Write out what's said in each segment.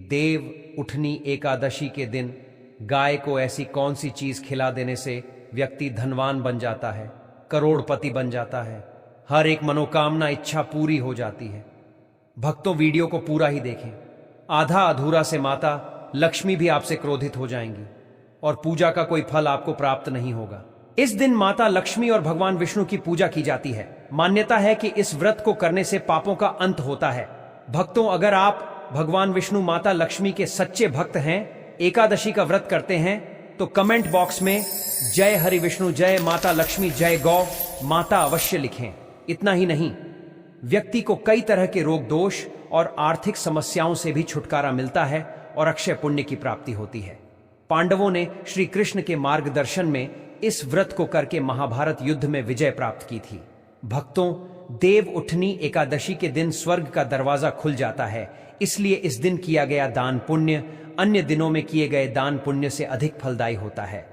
देव उठनी एकादशी के दिन गाय को ऐसी कौन सी चीज खिला देने से व्यक्ति धनवान बन जाता है, करोड़पति बन जाता है, हर एक मनोकामना इच्छा पूरी हो जाती है। भक्तों, वीडियो को पूरा ही देखें। आधा अधूरा से माता लक्ष्मी भी आपसे क्रोधित हो जाएंगी और पूजा का कोई फल आपको प्राप्त नहीं होगा। इस दिन माता लक्ष्मी और भगवान विष्णु की पूजा की जाती है। मान्यता है कि इस व्रत को करने से पापों का अंत होता है। भक्तों, अगर आप भगवान विष्णु माता लक्ष्मी के सच्चे भक्त हैं, एकादशी का व्रत करते हैं, तो कमेंट बॉक्स में जय हरि विष्णु, जय माता लक्ष्मी, जय गौ माता अवश्य लिखें। इतना ही नहीं, व्यक्ति को कई तरह के रोग दोष और आर्थिक समस्याओं से भी छुटकारा मिलता है और अक्षय पुण्य की प्राप्ति होती है। पांडवों ने श्री कृष्ण के मार्गदर्शन में इस व्रत को करके महाभारत युद्ध में विजय प्राप्त की थी। भक्तों, देव उठनी एकादशी के दिन स्वर्ग का दरवाजा खुल जाता है, इसलिए इस दिन किया गया दान पुण्य अन्य दिनों में किए गए दान पुण्य से अधिक फलदायी होता है।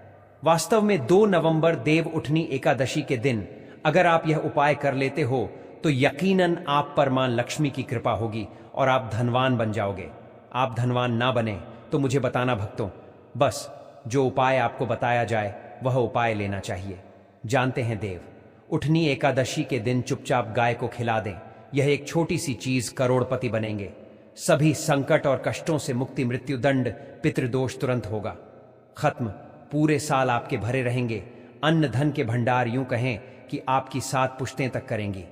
वास्तव में 2 नवंबर देव उठनी एकादशी के दिन अगर आप यह उपाय कर लेते हो तो यकीनन आप पर मां लक्ष्मी की कृपा होगी और आप धनवान बन जाओगे। आप धनवान ना बने तो मुझे बताना भक्तों, बस जो उपाय आपको बताया जाए वह उपाय लेना चाहिए। जानते हैं, देव उठनी एकादशी के दिन चुपचाप गाय को खिला दें। यह एक छोटी सी चीज करोड़पति बनेंगे। सभी संकट और कष्टों से मुक्ति, मृत्युदंड, पितृदोष तुरंत होगा खत्म। पूरे साल आपके भरे रहेंगे। अन्न धन के भंडार यूं कहें कि आपकी 7 पुश्तें तक करेंगी।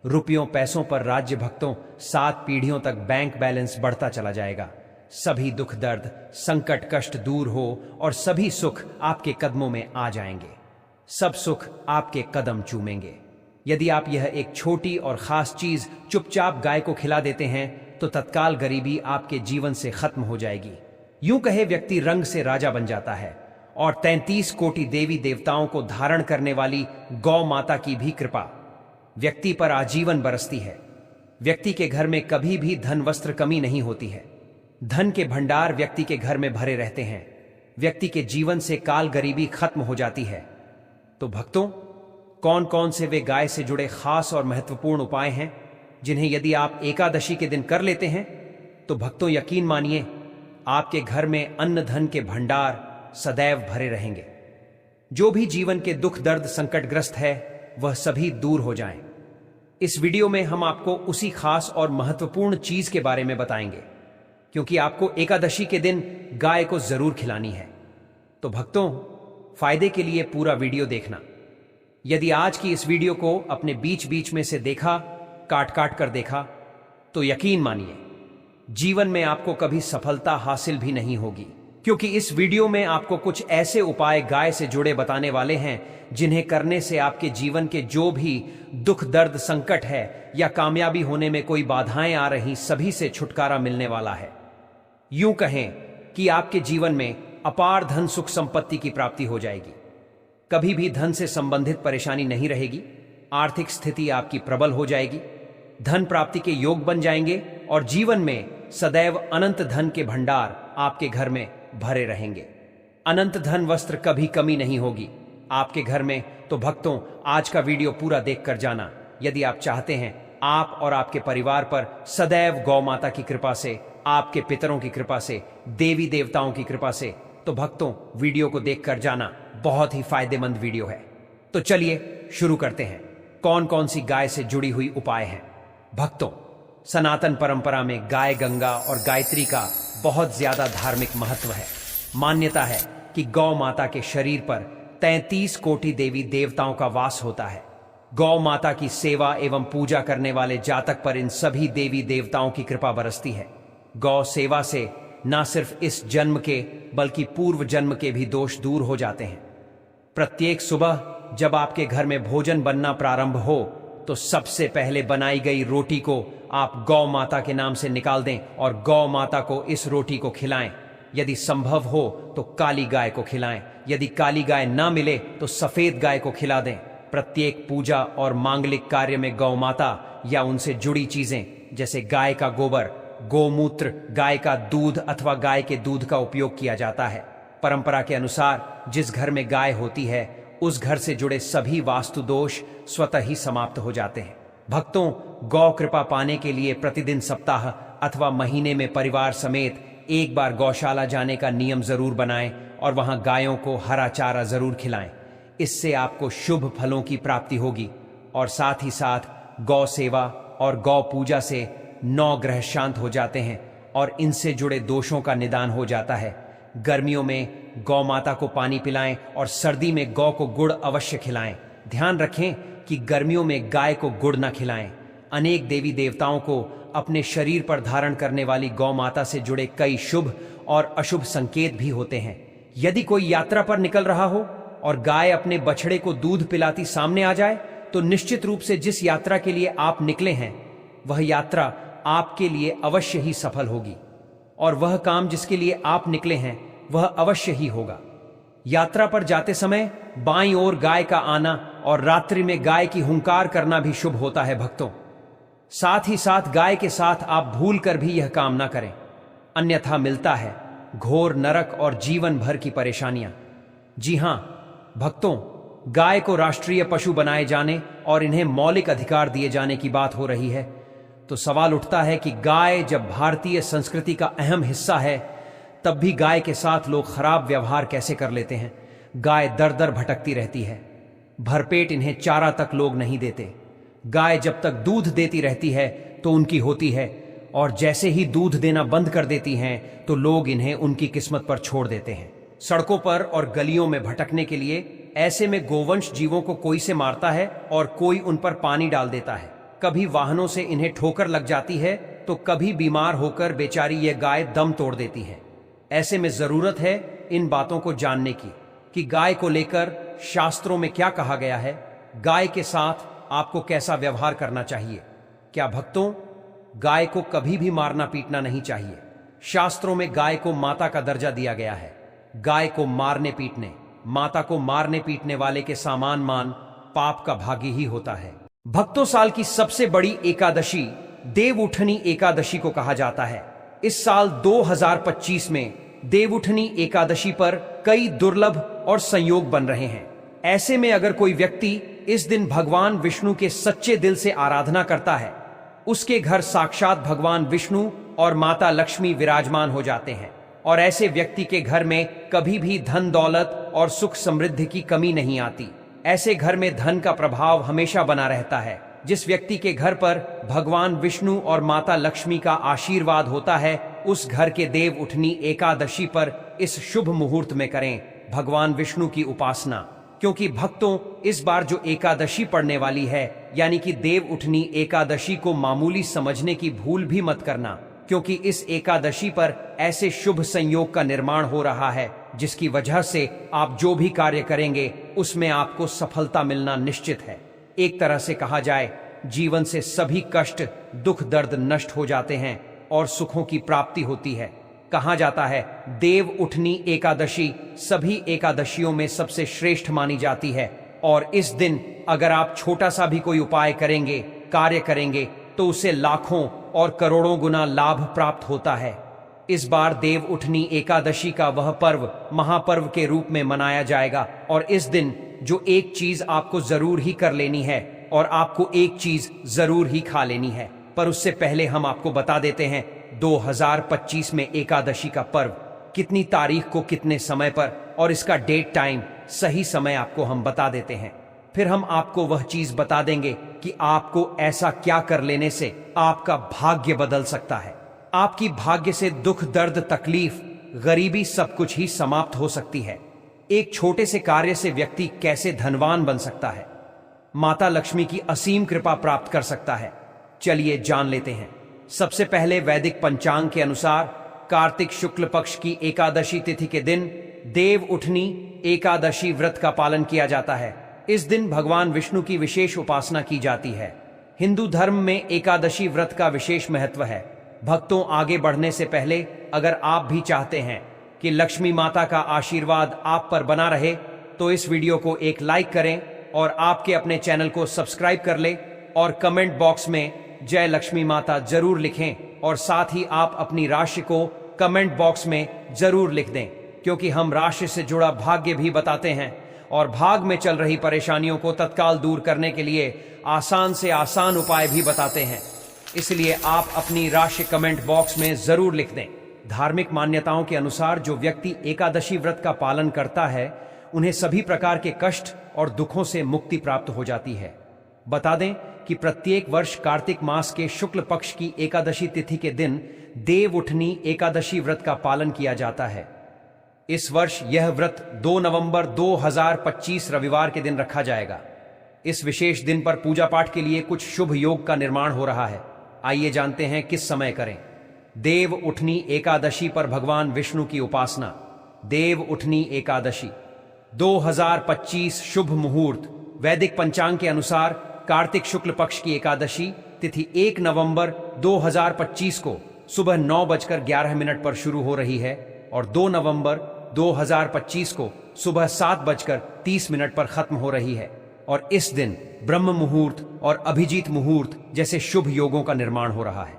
रुपयों पैसों पर राज्य। भक्तों, 7 पीढ़ियों तक बैंक बैलेंस बढ़ता चला जाएगा। सभी दुख दर्द संकट कष्ट दूर हो और सभी सुख आपके कदमों में आ जाएंगे। सब सुख आपके कदम चूमेंगे। यदि आप यह एक छोटी और खास चीज चुपचाप गाय को खिला देते हैं तो तत्काल गरीबी आपके जीवन से खत्म हो जाएगी। यूं कहे व्यक्ति रंग से राजा बन जाता है और 33 कोटि देवी देवताओं को धारण करने वाली गौ माता की भी कृपा व्यक्ति पर आजीवन बरसती है। व्यक्ति के घर में कभी भी धन वस्त्र कमी नहीं होती है। धन के भंडार व्यक्ति के घर में भरे रहते हैं। व्यक्ति के जीवन से काल गरीबी खत्म हो जाती है। तो भक्तों, कौन कौन से वे गाय से जुड़े खास और महत्वपूर्ण उपाय हैं जिन्हें यदि आप एकादशी के दिन कर लेते हैं तो भक्तों यकीन मानिए आपके घर में अन्न धन के भंडार सदैव भरे रहेंगे। जो भी जीवन के दुख दर्द संकटग्रस्त है वह सभी दूर हो जाएं। इस वीडियो में हम आपको उसी खास और महत्वपूर्ण चीज के बारे में बताएंगे, क्योंकि आपको एकादशी के दिन गाय को जरूर खिलानी है। तो भक्तों, फायदे के लिए पूरा वीडियो देखना। यदि आज की इस वीडियो को अपने बीच बीच में से देखा, काट काट कर देखा, तो यकीन मानिए जीवन में आपको कभी सफलता हासिल भी नहीं होगी, क्योंकि इस वीडियो में आपको कुछ ऐसे उपाय गाय से जुड़े बताने वाले हैं जिन्हें करने से आपके जीवन के जो भी दुख दर्द संकट है या कामयाबी होने में कोई बाधाएं आ रही, सभी से छुटकारा मिलने वाला है। यूं कहें कि आपके जीवन में अपार धन सुख संपत्ति की प्राप्ति हो जाएगी। कभी भी धन से संबंधित परेशानी नहीं रहेगी। आर्थिक स्थिति आपकी प्रबल हो जाएगी। धन प्राप्ति के योग बन जाएंगे और जीवन में सदैव अनंत धन के भंडार आपके घर में भरे रहेंगे। अनंत धन वस्त्र कभी कमी नहीं होगी आपके घर में। तो भक्तों, आज का वीडियो पूरा देखकर जाना। यदि आप चाहते हैं आप और आपके परिवार पर सदैव गौ माता की कृपा से, आपके पितरों की कृपा से, देवी देवताओं की कृपा से, तो भक्तों वीडियो को देखकर जाना। बहुत ही फायदेमंद वीडियो है। तो चलिए शुरू करते हैं। कौन कौन सी गाय से जुड़ी हुई उपाय हैं। भक्तों, सनातन परंपरा में गाय गंगा और गायत्री का बहुत ज्यादा धार्मिक महत्व है। मान्यता है कि गौ माता के शरीर पर 33 कोटि देवी देवताओं का वास होता है। गौ माता की सेवा एवं पूजा करने वाले जातक पर इन सभी देवी देवताओं की कृपा बरसती है। गौ सेवा से न सिर्फ इस जन्म के बल्कि पूर्व जन्म के भी दोष दूर हो जाते हैं। प्रत्येक सुबह जब आपके घर में भोजन बनना प्रारंभ हो तो सबसे पहले बनाई गई रोटी को आप गौ माता के नाम से निकाल दें और गौ माता को इस रोटी को खिलाएं। यदि संभव हो तो काली गाय को खिलाएं। यदि काली गाय ना मिले तो सफेद गाय को खिला दें। प्रत्येक पूजा और मांगलिक कार्य में गौ माता या उनसे जुड़ी चीजें जैसे गाय का गोबर, गोमूत्र, गाय का दूध अथवा गाय के दूध का उपयोग किया जाता है। परंपरा के अनुसार जिस घर में गाय होती है उस घर से जुड़े सभी वास्तु दोष स्वतः ही समाप्त हो जाते हैं। भक्तों, गौ कृपा पाने के लिए प्रतिदिन, सप्ताह अथवा महीने में परिवार समेत एक बार गौशाला जाने का नियम जरूर बनाएं और वहां गायों को हरा चारा जरूर खिलाएं। इससे आपको शुभ फलों की प्राप्ति होगी और साथ ही साथ गौ सेवा और गौ पूजा से 9 ग्रह शांत हो जाते हैं और इनसे जुड़े दोषों का निदान हो जाता है। गर्मियों में गौ माता को पानी पिलाएं और सर्दी में गौ को गुड़ अवश्य खिलाएं। ध्यान रखें कि गर्मियों में गाय को गुड़ न खिलाएं। अनेक देवी देवताओं को अपने शरीर पर धारण करने वाली गौ माता से जुड़े कई शुभ और अशुभ संकेत भी होते हैं। यदि कोई यात्रा पर निकल रहा हो और गाय अपने बछड़े को दूध पिलाती सामने आ जाए तो निश्चित रूप से जिस यात्रा के लिए आप निकले हैं वह यात्रा आपके लिए अवश्य ही सफल होगी और वह काम जिसके लिए आप निकले हैं वह अवश्य ही होगा। यात्रा पर जाते समय बाईं ओर गाय का आना और रात्रि में गाय की हुंकार करना भी शुभ होता है भक्तों। साथ ही साथ गाय के साथ आप भूल कर भी यह काम ना करें, अन्यथा मिलता है घोर नरक और जीवन भर की परेशानियां। जी हां भक्तों, गाय को राष्ट्रीय पशु बनाए जाने और इन्हें मौलिक अधिकार दिए जाने की बात हो रही है तो सवाल उठता है कि गाय जब भारतीय संस्कृति का अहम हिस्सा है तब भी गाय के साथ लोग खराब व्यवहार कैसे कर लेते हैं। गाय दर दर भटकती रहती है, भरपेट इन्हें चारा तक लोग नहीं देते। गाय जब तक दूध देती रहती है तो उनकी होती है और जैसे ही दूध देना बंद कर देती हैं तो लोग इन्हें उनकी किस्मत पर छोड़ देते हैं, सड़कों पर और गलियों में भटकने के लिए। ऐसे में गोवंश जीवों को कोई से मारता है और कोई उन पर पानी डाल देता है। कभी वाहनों से इन्हें ठोकर लग जाती है तो कभी बीमार होकर बेचारी ये गाय दम तोड़ देती है। ऐसे में जरूरत है इन बातों को जानने की कि गाय को लेकर शास्त्रों में क्या कहा गया है, गाय के साथ आपको कैसा व्यवहार करना चाहिए। क्या भक्तों, गाय को कभी भी मारना पीटना नहीं चाहिए। शास्त्रों में गाय को माता का दर्जा दिया गया है। गाय को मारने पीटने, माता को मारने पीटने वाले के सामान मान पाप का भागी ही होता है। भक्तों, साल की सबसे बड़ी एकादशी देवउठनी एकादशी को कहा जाता है। इस साल 2025 में देवउठनी एकादशी पर कई दुर्लभ और संयोग बन रहे हैं। ऐसे में अगर कोई व्यक्ति इस दिन भगवान विष्णु के सच्चे दिल से आराधना करता है, उसके घर साक्षात भगवान विष्णु और माता लक्ष्मी विराजमान हो जाते हैं और ऐसे व्यक्ति के घर में कभी भी धन दौलत और सुख समृद्धि की कमी नहीं आती। ऐसे घर में धन का प्रभाव हमेशा बना रहता है। जिस व्यक्ति के घर पर भगवान विष्णु और माता लक्ष्मी का आशीर्वाद होता है उस घर के देव उठनी एकादशी पर इस शुभ मुहूर्त में करें भगवान विष्णु की उपासना। क्योंकि भक्तों, इस बार जो एकादशी पड़ने वाली है यानी कि देव उठनी एकादशी को मामूली समझने की भूल भी मत करना, क्योंकि इस एकादशी पर ऐसे शुभ संयोग का निर्माण हो रहा है जिसकी वजह से आप जो भी कार्य करेंगे उसमें आपको सफलता मिलना निश्चित है। एक तरह से कहा जाए, जीवन से सभी कष्ट दुख दर्द नष्ट हो जाते हैं और सुखों की प्राप्ति होती है। कहा जाता है देव उठनी एकादशी सभी एकादशियों में सबसे श्रेष्ठ मानी जाती है और इस दिन अगर आप छोटा सा भी कोई उपाय करेंगे, कार्य करेंगे तो उसे लाखों और करोड़ों गुना लाभ प्राप्त होता है। इस बार देव उठनी एकादशी का वह पर्व महापर्व के रूप में मनाया जाएगा और इस दिन जो एक चीज आपको जरूर ही कर लेनी है और आपको एक चीज जरूर ही खा लेनी है। पर उससे पहले हम आपको बता देते हैं 2025 में एकादशी का पर्व कितनी तारीख को कितने समय पर और इसका डेट टाइम सही समय आपको हम बता देते हैं। फिर हम आपको वह चीज बता देंगे कि आपको ऐसा क्या कर लेने से आपका भाग्य बदल सकता है। आपकी भाग्य से दुख दर्द तकलीफ गरीबी सब कुछ ही समाप्त हो सकती है। एक छोटे से कार्य से व्यक्ति कैसे धनवान बन सकता है, माता लक्ष्मी की असीम कृपा प्राप्त कर सकता है। चलिए जान लेते हैं। सबसे पहले वैदिक पंचांग के अनुसार कार्तिक शुक्ल पक्ष की एकादशी तिथि के दिन देव उठनी एकादशी व्रत का पालन किया जाता है। इस दिन भगवान विष्णु की विशेष उपासना की जाती है। हिंदू धर्म में एकादशी व्रत का विशेष महत्व है। भक्तों, आगे बढ़ने से पहले अगर आप भी चाहते हैं कि लक्ष्मी माता का आशीर्वाद आप पर बना रहे तो इस वीडियो को एक लाइक करें और आपके अपने चैनल को सब्सक्राइब कर ले और कमेंट बॉक्स में जय लक्ष्मी माता जरूर लिखें और साथ ही आप अपनी राशि को कमेंट बॉक्स में जरूर लिख दें, क्योंकि हम राशि से जुड़ा भाग्य भी बताते हैं और भाग में चल रही परेशानियों को तत्काल दूर करने के लिए आसान से आसान उपाय भी बताते हैं। इसलिए आप अपनी राशि कमेंट बॉक्स में जरूर लिख दें। धार्मिक मान्यताओं के अनुसार जो व्यक्ति एकादशी व्रत का पालन करता है उन्हें सभी प्रकार के कष्ट और दुखों से मुक्ति प्राप्त हो जाती है। बता दें कि प्रत्येक वर्ष कार्तिक मास के शुक्ल पक्ष की एकादशी तिथि के दिन देव उठनी एकादशी व्रत का पालन किया जाता है। इस वर्ष यह व्रत 2 नवंबर 2025 रविवार के दिन रखा जाएगा। इस विशेष दिन पर पूजा पाठ के लिए कुछ शुभ योग का निर्माण हो रहा है। आइए जानते हैं किस समय करें। देव उठनी एकादशी पर भगवान विष्णु की उपासना। देव उठनी एकादशी 2025 शुभ मुहूर्त। वैदिक पंचांग के अनुसार कार्तिक शुक्ल पक्ष की एकादशी तिथि 1 नवंबर 2025 को सुबह 9:11 पर शुरू हो रही है और 2 नवंबर 2025 को सुबह 7:30 पर खत्म हो रही है। और इस दिन ब्रह्म मुहूर्त और अभिजीत मुहूर्त जैसे शुभ योगों का निर्माण हो रहा है।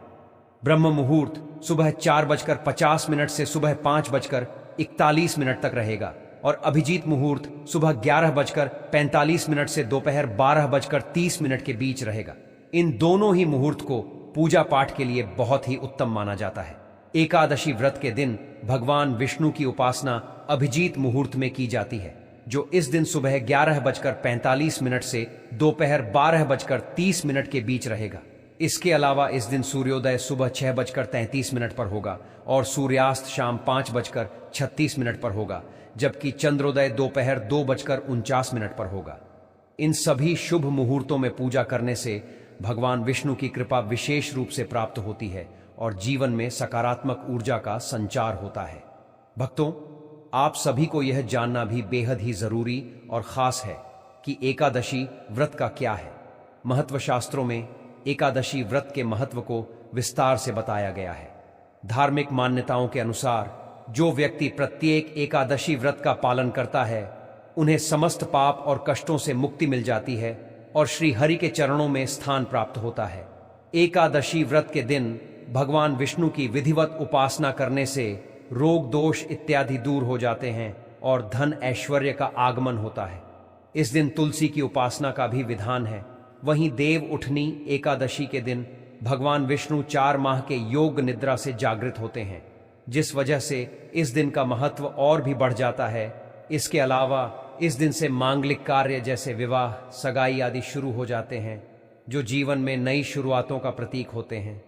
ब्रह्म मुहूर्त सुबह 4:50 से सुबह 5:41 तक रहेगा और अभिजीत मुहूर्त सुबह 11:45 से दोपहर 12:30 के बीच रहेगा। इन दोनों ही मुहूर्त को पूजा पाठ के लिए बहुत ही उत्तम माना जाता है। एकादशी व्रत के दिन भगवान विष्णु की उपासना अभिजीत मुहूर्त में की जाती है, जो इस दिन सुबह 11:45 से दोपहर 12:30 के बीच रहेगा। इसके अलावा इस दिन सूर्योदय सुबह 6:33 पर होगा और सूर्यास्त शाम 5:36 पर होगा, जबकि चंद्रोदय दोपहर 2:49 पर होगा। इन सभी शुभ मुहूर्तों में पूजा करने से भगवान विष्णु की कृपा विशेष रूप से प्राप्त होती है और जीवन में सकारात्मक ऊर्जा का संचार होता है। भक्तों, आप सभी को यह जानना भी बेहद ही जरूरी और खास है कि एकादशी व्रत का क्या है। महत्व शास्त्रों में एकादशी व्रत के महत्व को विस्तार से बताया गया है। धार्मिक मान्यताओं के अनुसार जो व्यक्ति प्रत्येक एकादशी व्रत का पालन करता है उन्हें समस्त पाप और कष्टों से मुक्ति मिल जाती है और श्री हरि के चरणों में स्थान प्राप्त होता है। एकादशी व्रत के दिन भगवान विष्णु की विधिवत उपासना करने से रोग दोष इत्यादि दूर हो जाते हैं और धन ऐश्वर्य का आगमन होता है। इस दिन तुलसी की उपासना का भी विधान है। वहीं देव उठनी एकादशी के दिन भगवान विष्णु 4 माह के योग निद्रा से जागृत होते हैं, जिस वजह से इस दिन का महत्व और भी बढ़ जाता है। इसके अलावा इस दिन से मांगलिक कार्य जैसे विवाह, सगाई आदि शुरू हो जाते हैं, जो जीवन में नई शुरुआतों का प्रतीक होते हैं।